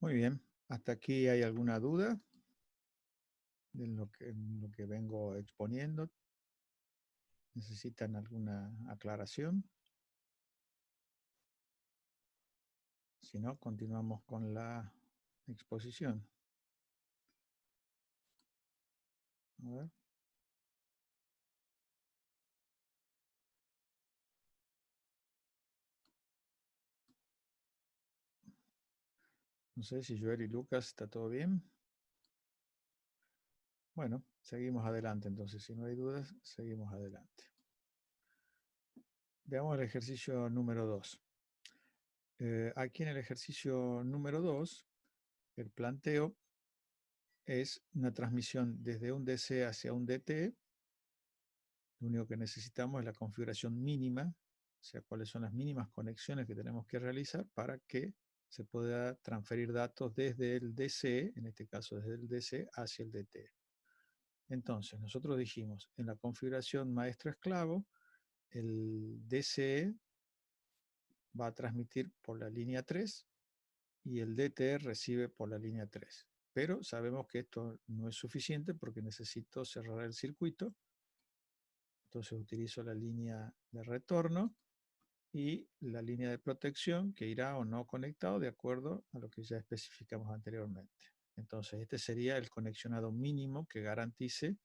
Muy bien. ¿Hasta aquí hay alguna duda de lo que vengo exponiendo? ¿Necesitan alguna aclaración? Si no, continuamos con la exposición. A ver. No sé si Joel y Lucas está todo bien. Bueno, seguimos adelante entonces. Si no hay dudas, seguimos adelante. Veamos el ejercicio número 2. Aquí en el ejercicio número 2, el planteo es una transmisión desde un DC hacia un DT. Lo único que necesitamos es la configuración mínima, o sea, cuáles son las mínimas conexiones que tenemos que realizar para que se pueda transferir datos desde el DC, en este caso desde el DC hacia el DT. Entonces, nosotros dijimos, en la configuración maestro-esclavo, el DCE va a transmitir por la línea 3 y el DT recibe por la línea 3. Pero sabemos que esto no es suficiente porque necesito cerrar el circuito. Entonces utilizo la línea de retorno y la línea de protección que irá o no conectado de acuerdo a lo que ya especificamos anteriormente. Entonces este sería el conexionado mínimo que garantice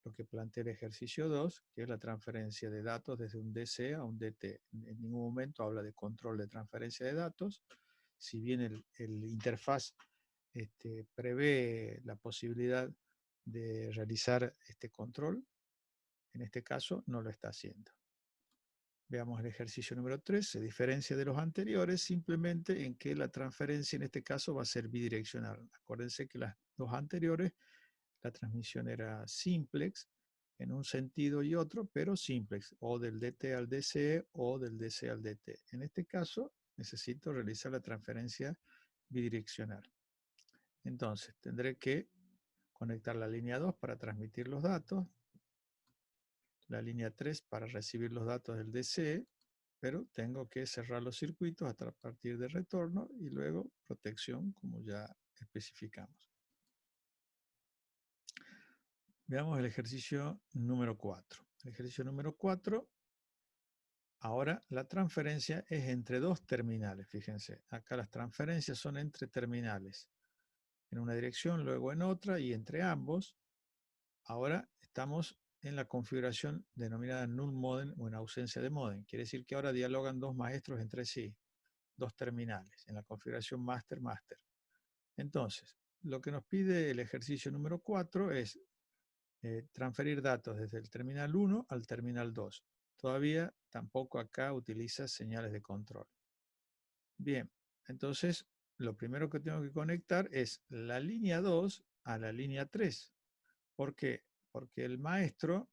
lo que plantea el ejercicio 2, que es la transferencia de datos desde un DC a un DT. En ningún momento habla de control de transferencia de datos, si bien el interfaz prevé la posibilidad de realizar este control, en este caso no lo está haciendo. Veamos el ejercicio número 3, se diferencia de los anteriores simplemente en que la transferencia en este caso va a ser bidireccional. Acuérdense que las dos anteriores, la transmisión era simplex en un sentido y otro, pero simplex, o del DT al DCE o del DC al DT. En este caso necesito realizar la transferencia bidireccional. Entonces tendré que conectar la línea 2 para transmitir los datos, la línea 3 para recibir los datos del DCE, pero tengo que cerrar los circuitos a partir de retorno y luego protección, como ya especificamos. Veamos el ejercicio número 4. El ejercicio número 4, ahora la transferencia es entre dos terminales. Fíjense, acá las transferencias son entre terminales. En una dirección, luego en otra y entre ambos. Ahora estamos en la configuración denominada null modem o en ausencia de modem. Quiere decir que ahora dialogan dos maestros entre sí, dos terminales, en la configuración master-master. Entonces, lo que nos pide el ejercicio número 4 es transferir datos desde el terminal 1 al terminal 2. Todavía tampoco acá utiliza señales de control. Bien, entonces lo primero que tengo que conectar es la línea 2 a la línea 3. ¿Por qué? Porque el maestro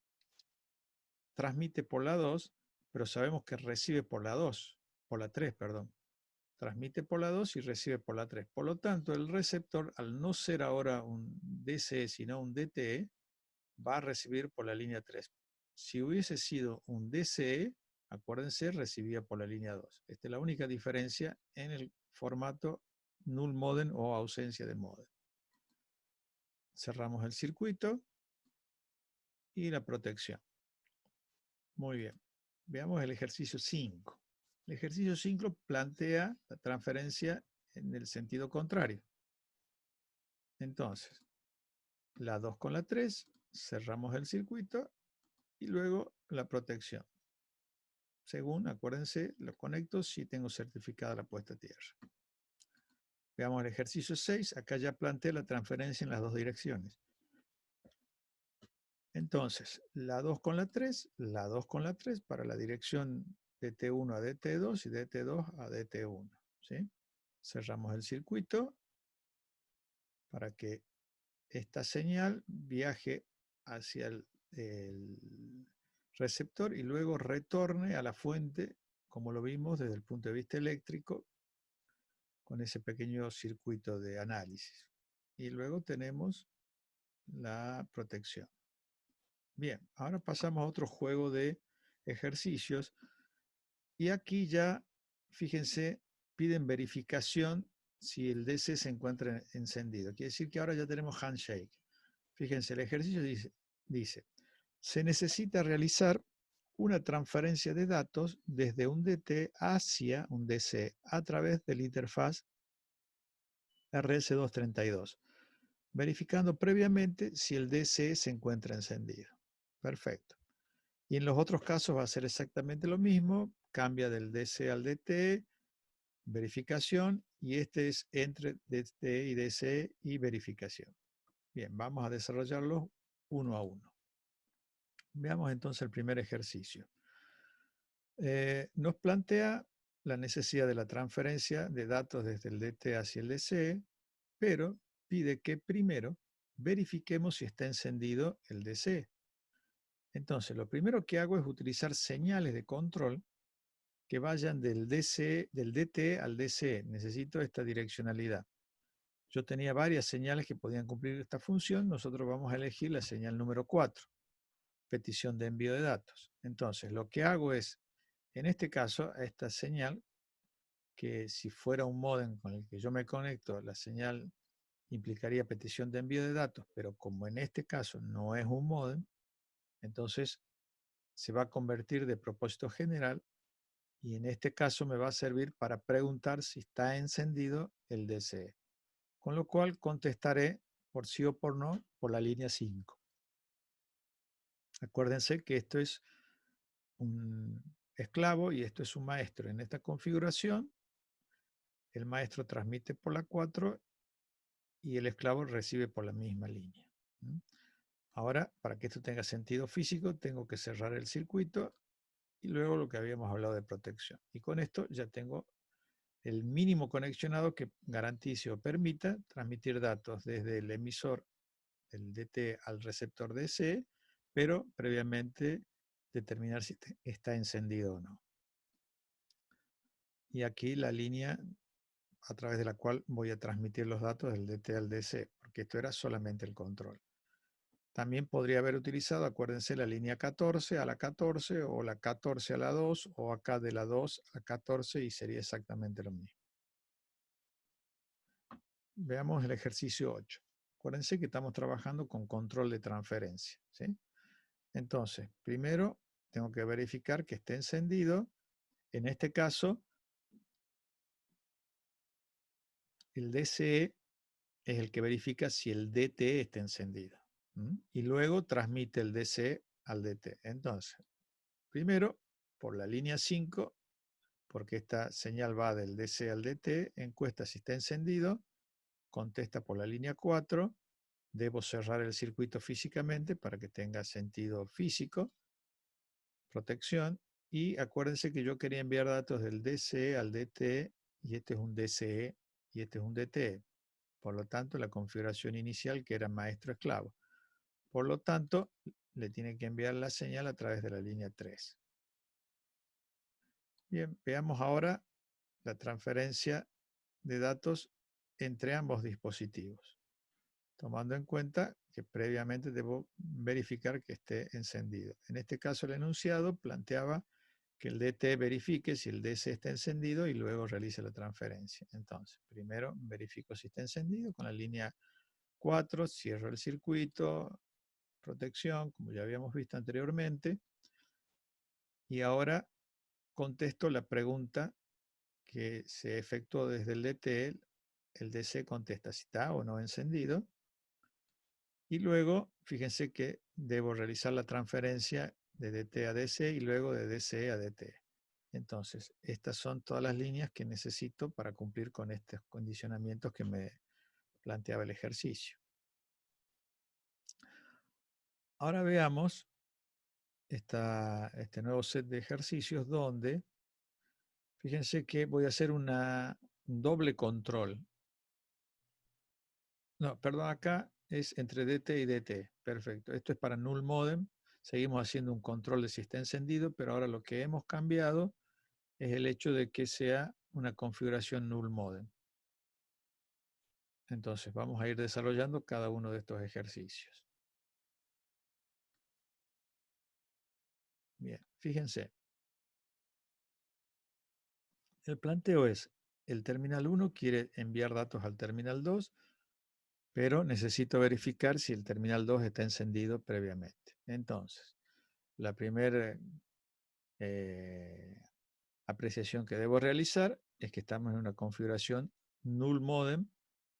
transmite por la 2, pero sabemos que recibe por la 2, por la 3, perdón. Transmite por la 2 y recibe por la 3. Por lo tanto, el receptor, al no ser ahora un DCE, sino un DTE, va a recibir por la línea 3. Si hubiese sido un DCE, acuérdense, recibía por la línea 2. Esta es la única diferencia en el formato null modem o ausencia de modem. Cerramos el circuito y la protección. Muy bien. Veamos el ejercicio 5. El ejercicio 5 plantea la transferencia en el sentido contrario. Entonces, la 2 con la 3, cerramos el circuito y luego la protección. Según, acuérdense, lo conecto si tengo certificada la puesta a tierra. Veamos el ejercicio 6. Acá ya planteé la transferencia en las dos direcciones. Entonces, la 2 con la 3, la 2 con la 3 para la dirección DT1 a DT2 y DT2 a DT1. ¿Sí? Cerramos el circuito para que esta señal viaje hacia el receptor y luego retorne a la fuente, como lo vimos desde el punto de vista eléctrico, con ese pequeño circuito de análisis. Y luego tenemos la protección. Bien, ahora pasamos a otro juego de ejercicios. Y aquí ya, fíjense, piden verificación si el DC se encuentra encendido. Quiere decir que ahora ya tenemos handshake. Fíjense, el ejercicio dice, se necesita realizar una transferencia de datos desde un DT hacia un DC a través de la interfaz RS232, verificando previamente si el DC se encuentra encendido. Perfecto. Y en los otros casos va a ser exactamente lo mismo, cambia del DC al DT, verificación, y este es entre DT y DC y verificación. Bien, vamos a desarrollarlos uno a uno. Veamos entonces el primer ejercicio. Nos plantea la necesidad de la transferencia de datos desde el DT hacia el DC, pero pide que primero verifiquemos si está encendido el DC. Entonces, lo primero que hago es utilizar señales de control que vayan del DT al DC. Necesito esta direccionalidad. Yo tenía varias señales que podían cumplir esta función. Nosotros vamos a elegir la señal número 4, petición de envío de datos. Entonces, lo que hago es, en este caso, a esta señal, que si fuera un módem con el que yo me conecto, la señal implicaría petición de envío de datos, pero como en este caso no es un módem, entonces se va a convertir de propósito general y en este caso me va a servir para preguntar si está encendido el DCE. Con lo cual contestaré por sí o por no por la línea 5. Acuérdense que esto es un esclavo y esto es un maestro. En esta configuración, el maestro transmite por la 4 y el esclavo recibe por la misma línea. Ahora, para que esto tenga sentido físico, tengo que cerrar el circuito y luego lo que habíamos hablado de protección. Y con esto ya tengo el mínimo conexionado que garantice o permita transmitir datos desde el emisor del DT al receptor DC, pero previamente determinar si está encendido o no. Y aquí la línea a través de la cual voy a transmitir los datos del DT al DC, porque esto era solamente el control. También podría haber utilizado, acuérdense, la línea 14 a la 14 o la 14 a la 2 o acá de la 2 a 14 y sería exactamente lo mismo. Veamos el ejercicio 8. Acuérdense que estamos trabajando con control de transferencia, ¿sí? Entonces, primero tengo que verificar que esté encendido. En este caso, el DCE es el que verifica si el DT está encendido. Y luego transmite el DCE al DT. Entonces, primero, por la línea 5, porque esta señal va del DC al DT, encuesta si está encendido, contesta por la línea 4, debo cerrar el circuito físicamente para que tenga sentido físico, protección, y acuérdense que yo quería enviar datos del DCE al DT, y este es un DCE y este es un DT. Por lo tanto, la configuración inicial que era maestro-esclavo. Por lo tanto, le tiene que enviar la señal a través de la línea 3. Bien, veamos ahora la transferencia de datos entre ambos dispositivos, tomando en cuenta que previamente debo verificar que esté encendido. En este caso, el enunciado planteaba que el DT verifique si el DC está encendido y luego realice la transferencia. Entonces, primero verifico si está encendido con la línea 4, cierro el circuito, protección, como ya habíamos visto anteriormente, y ahora contesto la pregunta que se efectuó desde el DT. El DC contesta si está o no encendido, y luego fíjense que debo realizar la transferencia de DT a DC y luego de DC a DT. Entonces, estas son todas las líneas que necesito para cumplir con estos condicionamientos que me planteaba el ejercicio. Ahora veamos este nuevo set de ejercicios donde, fíjense que voy a hacer un doble control. No, perdón, acá es entre DT y DT. Perfecto. Esto es para null modem. Seguimos haciendo un control de si está encendido, pero ahora lo que hemos cambiado es el hecho de que sea una configuración null modem. Entonces vamos a ir desarrollando cada uno de estos ejercicios. Bien, fíjense. El planteo es, el terminal 1 quiere enviar datos al terminal 2, pero necesito verificar si el terminal 2 está encendido previamente. Entonces, la primera apreciación que debo realizar es que estamos en una configuración null modem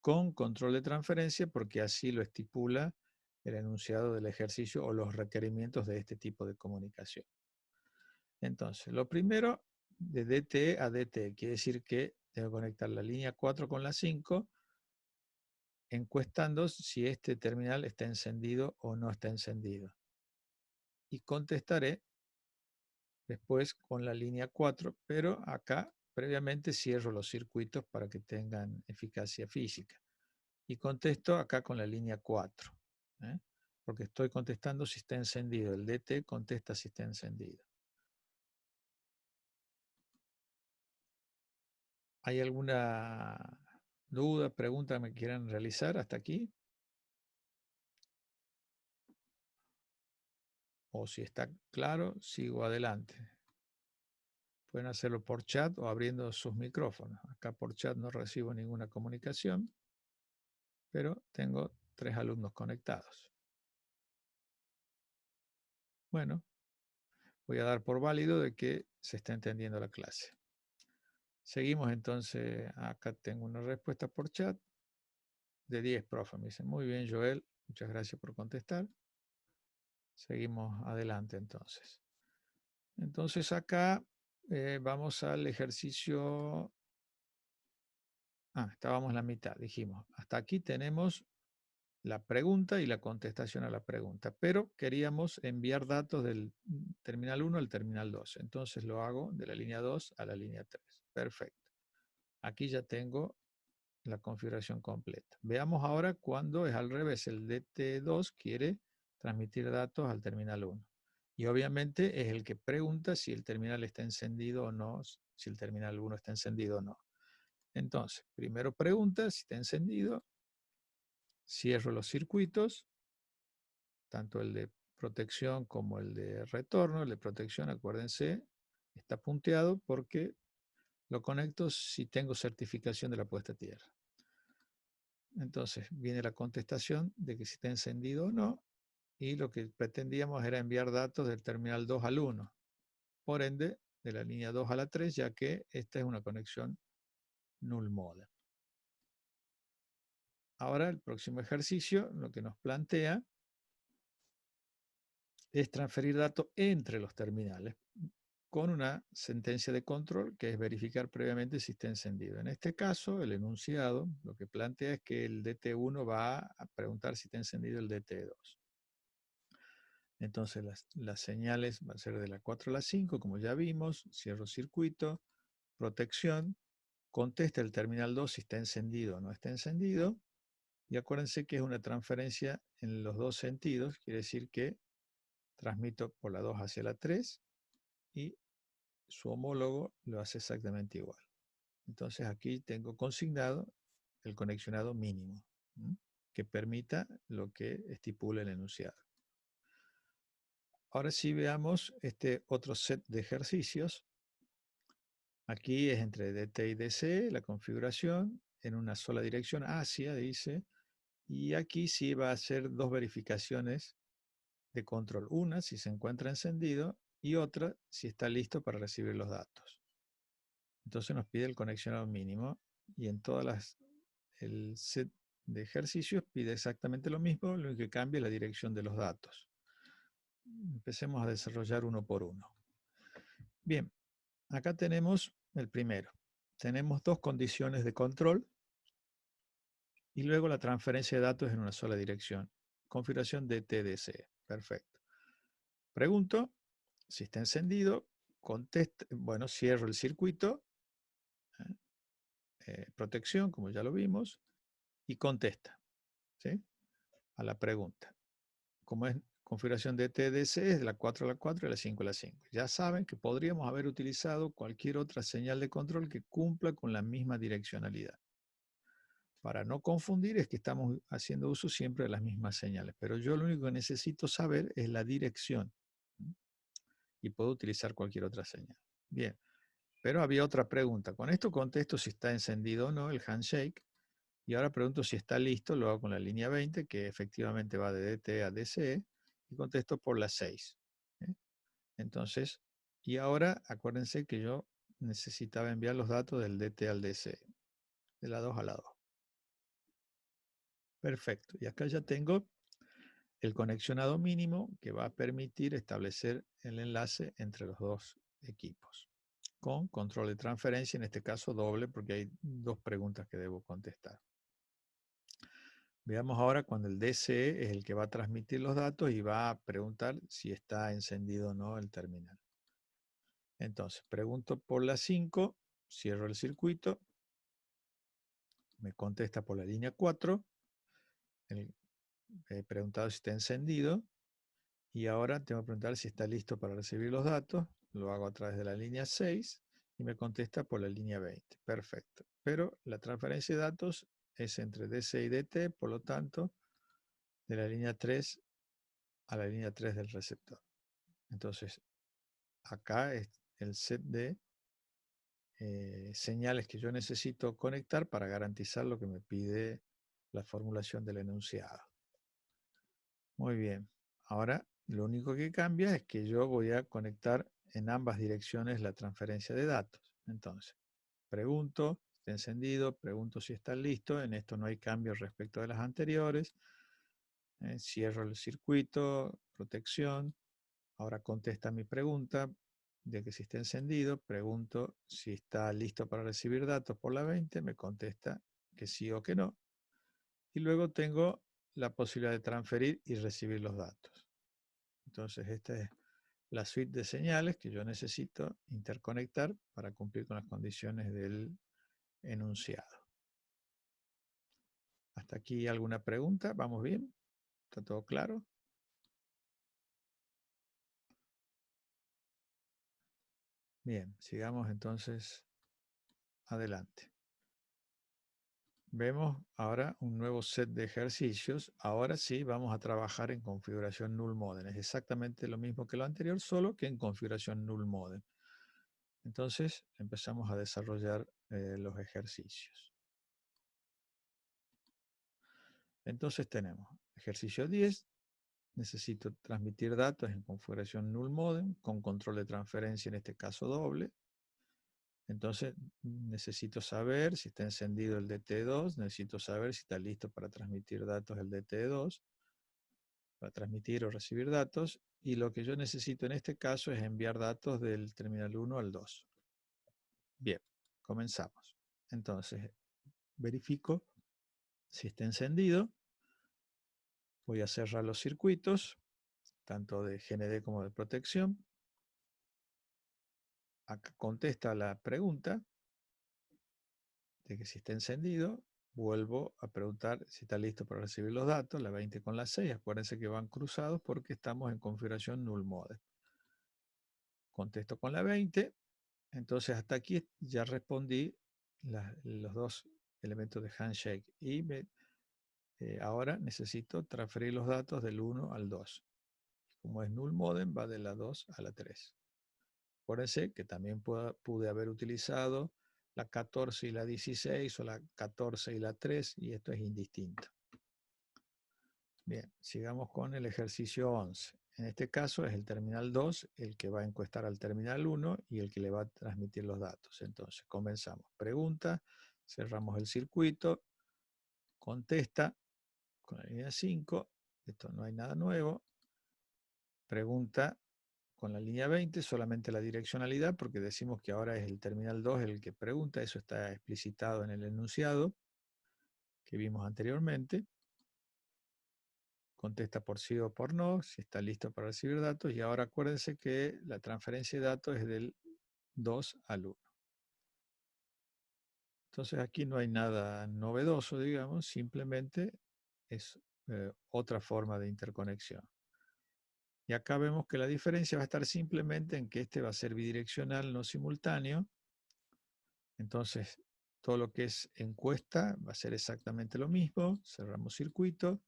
con control de transferencia, porque así lo estipula el enunciado del ejercicio o los requerimientos de este tipo de comunicación. Entonces, lo primero, de DTE a DTE, quiere decir que tengo que conectar la línea 4 con la 5, encuestando si este terminal está encendido o no está encendido. Y contestaré después con la línea 4, pero acá previamente cierro los circuitos para que tengan eficacia física. Y contesto acá con la línea 4, ¿eh? Porque estoy contestando si está encendido. El DT contesta si está encendido. ¿Hay alguna duda, pregunta que me quieran realizar hasta aquí? O si está claro, sigo adelante. Pueden hacerlo por chat o abriendo sus micrófonos. Acá por chat no recibo ninguna comunicación, pero tengo 3 alumnos conectados. Bueno, voy a dar por válido de que se está entendiendo la clase. Seguimos entonces. Acá tengo una respuesta por chat de 10 profes. Me dicen, muy bien, Joel, muchas gracias por contestar. Seguimos adelante entonces. Entonces acá vamos al ejercicio. Estábamos en la mitad, dijimos. Hasta aquí tenemos la pregunta y la contestación a la pregunta, pero queríamos enviar datos del terminal 1 al terminal 2. Entonces lo hago de la línea 2 a la línea 3. Perfecto. Aquí ya tengo la configuración completa. Veamos ahora cuando es al revés. El DT2 quiere transmitir datos al terminal 1. Y obviamente es el que pregunta si el terminal está encendido o no, si el terminal 1 está encendido o no. Entonces, primero pregunta si está encendido, cierro los circuitos, tanto el de protección como el de retorno. El de protección, acuérdense, está punteado porque lo conecto si tengo certificación de la puesta a tierra. Entonces viene la contestación de que si está encendido o no, y lo que pretendíamos era enviar datos del terminal 2 al 1, por ende de la línea 2 a la 3, ya que esta es una conexión null modem. Ahora el próximo ejercicio lo que nos plantea es transferir datos entre los terminales con una sentencia de control que es verificar previamente si está encendido. En este caso, el enunciado lo que plantea es que el DT1 va a preguntar si está encendido el DT2. Entonces las señales van a ser de la 4 a la 5, como ya vimos, cierro circuito, protección, contesta el terminal 2 si está encendido o no está encendido, y acuérdense que es una transferencia en los dos sentidos, quiere decir que transmito por la 2 hacia la 3 y su homólogo lo hace exactamente igual. Entonces aquí tengo consignado el conexionado mínimo, que permita lo que estipula el enunciado. Ahora sí veamos este otro set de ejercicios. Aquí es entre DT y DC, la configuración en una sola dirección hacia, dice, y aquí sí va a hacer dos verificaciones de control. Una si se encuentra encendido y otra si está listo para recibir los datos. Entonces nos pide el conexionado mínimo y en el set de ejercicios pide exactamente lo mismo, lo que cambia es la dirección de los datos. Empecemos a desarrollar uno por uno. Bien, acá tenemos el primero. Tenemos dos condiciones de control y luego la transferencia de datos en una sola dirección. Configuración de TDC. Perfecto. Pregunto si está encendido, contesta, bueno, cierro el circuito, protección, como ya lo vimos, y contesta, ¿sí?, a la pregunta. Como es configuración de TDC, es de la 4 a la 4 y de la 5 a la 5. Ya saben que podríamos haber utilizado cualquier otra señal de control que cumpla con la misma direccionalidad. Para no confundir es que estamos haciendo uso siempre de las mismas señales, pero yo lo único que necesito saber es la dirección y puedo utilizar cualquier otra señal. Bien, Pero había otra pregunta. Con esto contesto si está encendido o no el handshake. Y ahora pregunto si está listo, lo hago con la línea 20, que efectivamente va de DT a DCE, y contesto por la 6. ¿eh? Entonces, y ahora acuérdense que yo necesitaba enviar los datos del DT al DCE, de la 2 a la 2. Perfecto. Y acá ya tengo el conexionado mínimo que va a permitir establecer el enlace entre los dos equipos, con control de transferencia, en este caso doble, porque hay dos preguntas que debo contestar. Veamos ahora cuando el DCE es el que va a transmitir los datos y va a preguntar si está encendido o no el terminal. Entonces, pregunto por la 5, cierro el circuito, me contesta por la línea 4, he preguntado si está encendido, y ahora tengo que preguntar si está listo para recibir los datos, lo hago a través de la línea 6, y me contesta por la línea 20. Perfecto. Pero la transferencia de datos es entre DC y DT, por lo tanto, de la línea 3 a la línea 3 del receptor. Entonces, acá es el set de señales que yo necesito conectar para garantizar lo que me pide la formulación del enunciado. Muy bien. Ahora, lo único que cambia es que yo voy a conectar en ambas direcciones la transferencia de datos. Entonces, pregunto si está encendido, pregunto si está listo. En esto no hay cambios respecto de las anteriores. Cierro el circuito, protección. Ahora contesta mi pregunta de que si está encendido. Pregunto si está listo para recibir datos por la 20. Me contesta que sí o que no. Y luego tengo la posibilidad de transferir y recibir los datos. Entonces, esta es la suite de señales que yo necesito interconectar para cumplir con las condiciones del enunciado. ¿Hasta aquí alguna pregunta? ¿Vamos bien? ¿Está todo claro? Bien, sigamos entonces adelante. Vemos ahora un nuevo set de ejercicios. Ahora sí vamos a trabajar en configuración null modem. Es exactamente lo mismo que lo anterior, solo que en configuración null modem. Entonces empezamos a desarrollar los ejercicios. Entonces tenemos ejercicio 10. Necesito transmitir datos en configuración null modem con control de transferencia, en este caso doble. Entonces necesito saber si está encendido el DT2, necesito saber si está listo para transmitir datos el DT2, para transmitir o recibir datos, y lo que yo necesito en este caso es enviar datos del terminal 1 al 2. Bien, comenzamos. Entonces verifico si está encendido, voy a cerrar los circuitos, tanto de GND como de protección. Acá contesta la pregunta de que si está encendido, vuelvo a preguntar si está listo para recibir los datos, la 20 con la 6, acuérdense que van cruzados porque estamos en configuración null modem. Contesto con la 20, entonces hasta aquí ya respondí los dos elementos de handshake y ahora necesito transferir los datos del 1 al 2. Como es null modem, va de la 2 a la 3. Acuérdense que también pude haber utilizado la 14 y la 16 o la 14 y la 3 y esto es indistinto. Bien, sigamos con el ejercicio 11. En este caso es el terminal 2 el que va a encuestar al terminal 1 y el que le va a transmitir los datos. Entonces comenzamos. Pregunta, cerramos el circuito, contesta con la línea 5, esto no hay nada nuevo. Pregunta con la línea 20, solamente la direccionalidad, porque decimos que ahora es el terminal 2 el que pregunta, eso está explicitado en el enunciado que vimos anteriormente. Contesta por sí o por no, si está listo para recibir datos, y ahora acuérdense que la transferencia de datos es del 2 al 1. Entonces aquí no hay nada novedoso, digamos, simplemente es otra forma de interconexión. Y acá vemos que la diferencia va a estar simplemente en que este va a ser bidireccional, no simultáneo. Entonces, todo lo que es encuesta va a ser exactamente lo mismo. Cerramos circuito.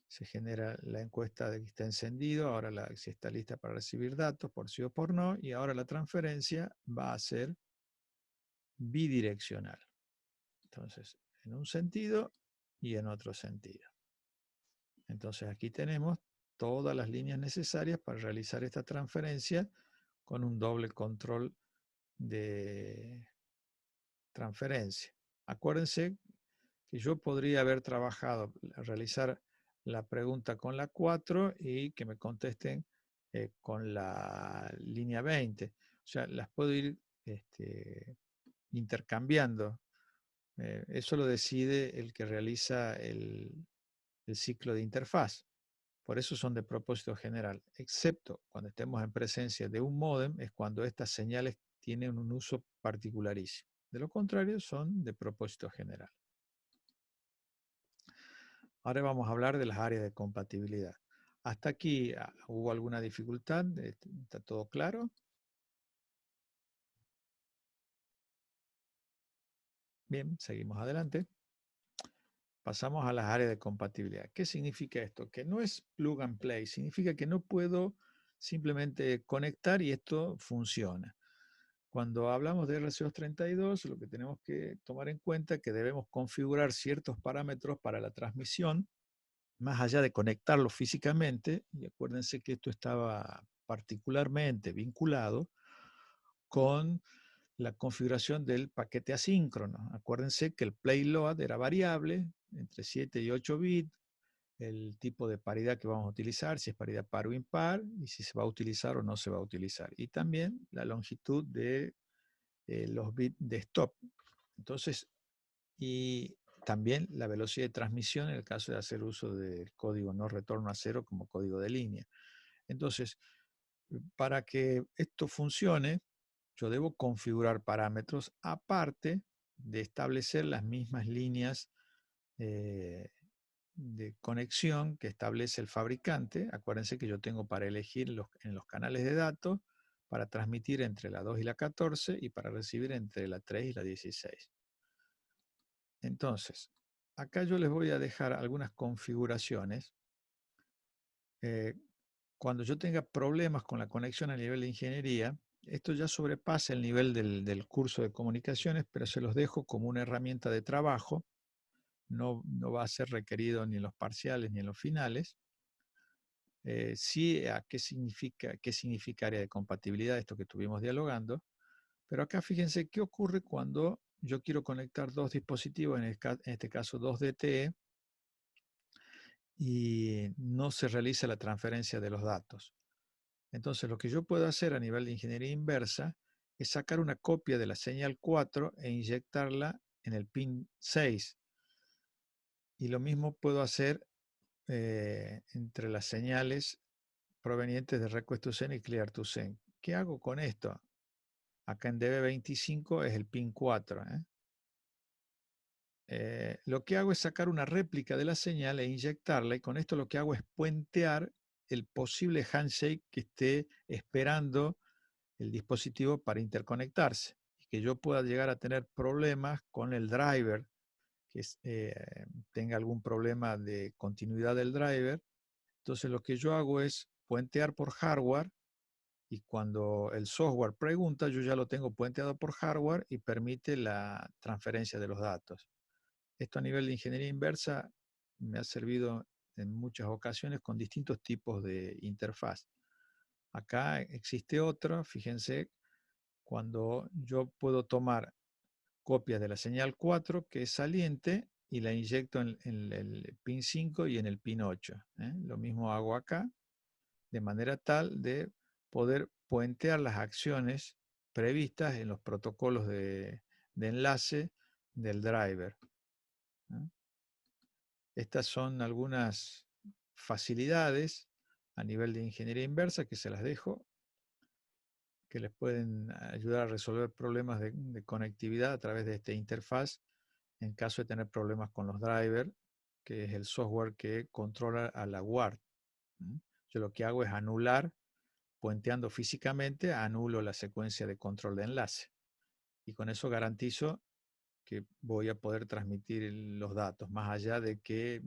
Se genera la encuesta de que está encendido. Ahora si está lista para recibir datos, por sí o por no. Y ahora la transferencia va a ser bidireccional. Entonces, en un sentido y en otro sentido. Entonces aquí tenemos todas las líneas necesarias para realizar esta transferencia con un doble control de transferencia. Acuérdense que yo podría haber trabajado, realizar la pregunta con la 4 y que me contesten con la línea 20. O sea, las puedo ir intercambiando. Eso lo decide el que realiza el ciclo de interfaz. Por eso son de propósito general, excepto cuando estemos en presencia de un módem, es cuando estas señales tienen un uso particularísimo. De lo contrario, son de propósito general. Ahora vamos a hablar de las áreas de compatibilidad. ¿Hasta aquí hubo alguna dificultad? ¿Está todo claro? Bien, seguimos adelante. Pasamos a las áreas de compatibilidad. ¿Qué significa esto? Que no es plug and play, significa que no puedo simplemente conectar y esto funciona. Cuando hablamos de RC232, lo que tenemos que tomar en cuenta es que debemos configurar ciertos parámetros para la transmisión, más allá de conectarlo físicamente, y acuérdense que esto estaba particularmente vinculado con la configuración del paquete asíncrono. Acuérdense que el payload era variable entre 7 y 8 bits, el tipo de paridad que vamos a utilizar, si es paridad par o impar, y si se va a utilizar o no se va a utilizar. Y también la longitud de los bits de stop. Entonces, y también la velocidad de transmisión en el caso de hacer uso del código no retorno a cero como código de línea. Entonces, para que esto funcione, yo debo configurar parámetros aparte de establecer las mismas líneas eh, de conexión que establece el fabricante. Acuérdense que yo tengo para elegir en los canales de datos para transmitir entre la 2 y la 14 y para recibir entre la 3 y la 16. Entonces, acá yo les voy a dejar algunas configuraciones. Eh, Cuando yo tenga problemas con la conexión a nivel de ingeniería, esto ya sobrepasa el nivel del curso de comunicaciones, pero se los dejo como una herramienta de trabajo. No, no va a ser requerido ni en los parciales ni en los finales. Sí, a qué significa área de compatibilidad, esto que estuvimos dialogando. Pero acá fíjense qué ocurre cuando yo quiero conectar dos dispositivos, en este caso dos DTE, y no se realiza la transferencia de los datos. Entonces, lo que yo puedo hacer a nivel de ingeniería inversa es sacar una copia de la señal 4 e inyectarla en el pin 6. Y lo mismo puedo hacer entre las señales provenientes de Request to Send y Clear to Send. ¿Qué hago con esto? Acá en DB25 es el pin 4. Lo que hago es sacar una réplica de la señal e inyectarla, y con esto lo que hago es puentear el posible handshake que esté esperando el dispositivo para interconectarse, y que yo pueda llegar a tener problemas con el driver, que tenga algún problema de continuidad del driver. Entonces lo que yo hago es puentear por hardware, y cuando el software pregunta, yo ya lo tengo puenteado por hardware y permite la transferencia de los datos. Esto a nivel de ingeniería inversa me ha servido en muchas ocasiones con distintos tipos de interfaz. Acá existe otra, fíjense, cuando yo puedo tomar copias de la señal 4, que es saliente, y la inyecto en el pin 5 y en el pin 8. Lo mismo hago acá, de manera tal de poder puentear las acciones previstas en los protocolos de enlace del driver. Estas son algunas facilidades a nivel de ingeniería inversa que se las dejo, que les pueden ayudar a resolver problemas de conectividad a través de esta interfaz en caso de tener problemas con los drivers, que es el software que controla a la WARD. Yo lo que hago es anular, puenteando físicamente, anulo la secuencia de control de enlace. Y con eso garantizo que voy a poder transmitir los datos, más allá de que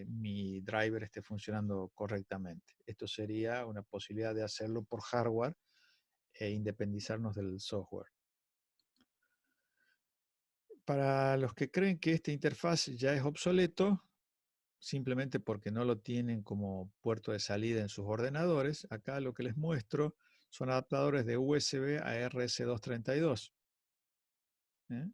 mi driver esté funcionando correctamente. Esto sería una posibilidad de hacerlo por hardware e independizarnos del software. Para los que creen que esta interfaz ya es obsoleto, simplemente porque no lo tienen como puerto de salida en sus ordenadores, acá lo que les muestro son adaptadores de USB a RS232. ¿Eh?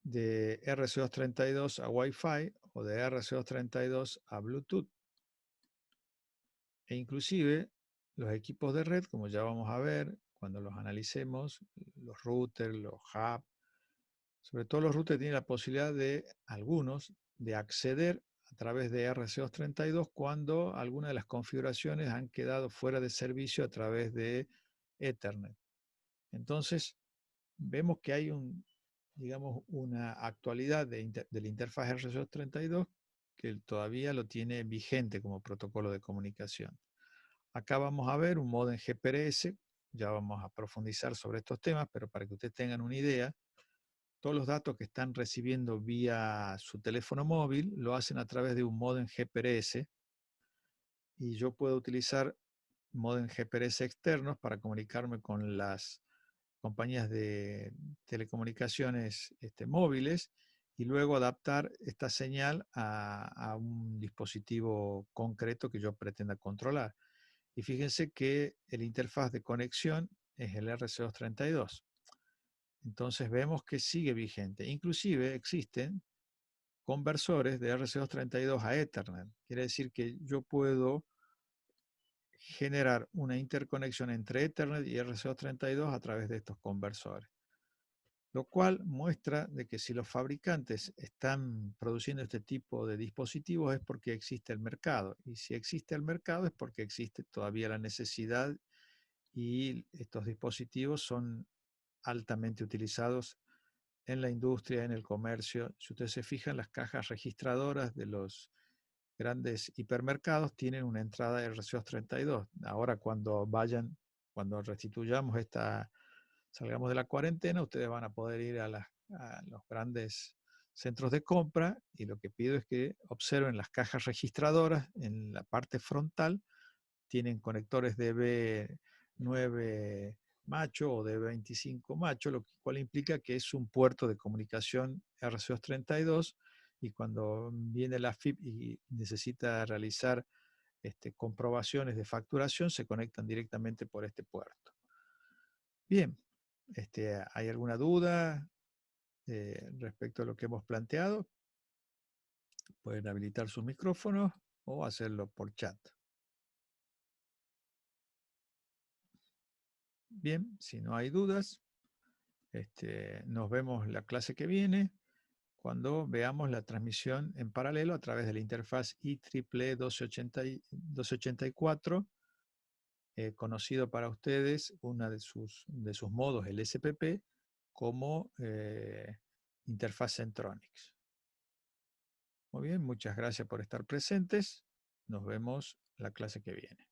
De RS232 a Wi-Fi o de RS232 a Bluetooth. E inclusive los equipos de red, como ya vamos a ver cuando los analicemos, los routers, los hubs, sobre todo los routers tienen la posibilidad de algunos de acceder a través de RC232 cuando algunas de las configuraciones han quedado fuera de servicio a través de Ethernet. Entonces, vemos que hay digamos, una actualidad de la interfaz RC232 que todavía lo tiene vigente como protocolo de comunicación. Acá vamos a ver un modem GPRS, ya vamos a profundizar sobre estos temas, pero para que ustedes tengan una idea, todos los datos que están recibiendo vía su teléfono móvil lo hacen a través de un modem GPRS y yo puedo utilizar modem GPRS externos para comunicarme con las compañías de telecomunicaciones móviles y luego adaptar esta señal a un dispositivo concreto que yo pretenda controlar. Y fíjense que el interfaz de conexión es el RC232. Entonces vemos que sigue vigente. Inclusive existen conversores de RC232 a Ethernet. Quiere decir que yo puedo generar una interconexión entre Ethernet y RC232 a través de estos conversores. Lo cual muestra de que si los fabricantes están produciendo este tipo de dispositivos es porque existe el mercado. Y si existe el mercado es porque existe todavía la necesidad y estos dispositivos son altamente utilizados en la industria, en el comercio. Si ustedes se fijan, las cajas registradoras de los grandes hipermercados tienen una entrada RC232. Ahora cuando restituyamos salgamos de la cuarentena, ustedes van a poder ir a los grandes centros de compra y lo que pido es que observen las cajas registradoras en la parte frontal, tienen conectores DB9 macho o DB25 macho, lo cual implica que es un puerto de comunicación RC232 y cuando viene la FIP y necesita realizar comprobaciones de facturación, se conectan directamente por este puerto. Bien, ¿hay alguna duda respecto a lo que hemos planteado? Pueden habilitar sus micrófonos o hacerlo por chat. Bien, si no hay dudas, nos vemos la clase que viene cuando veamos la transmisión en paralelo a través de la interfaz IEEE 1284, conocido para ustedes uno de sus modos, el SPP, como interfaz Centronics. Muy bien, muchas gracias por estar presentes. Nos vemos la clase que viene.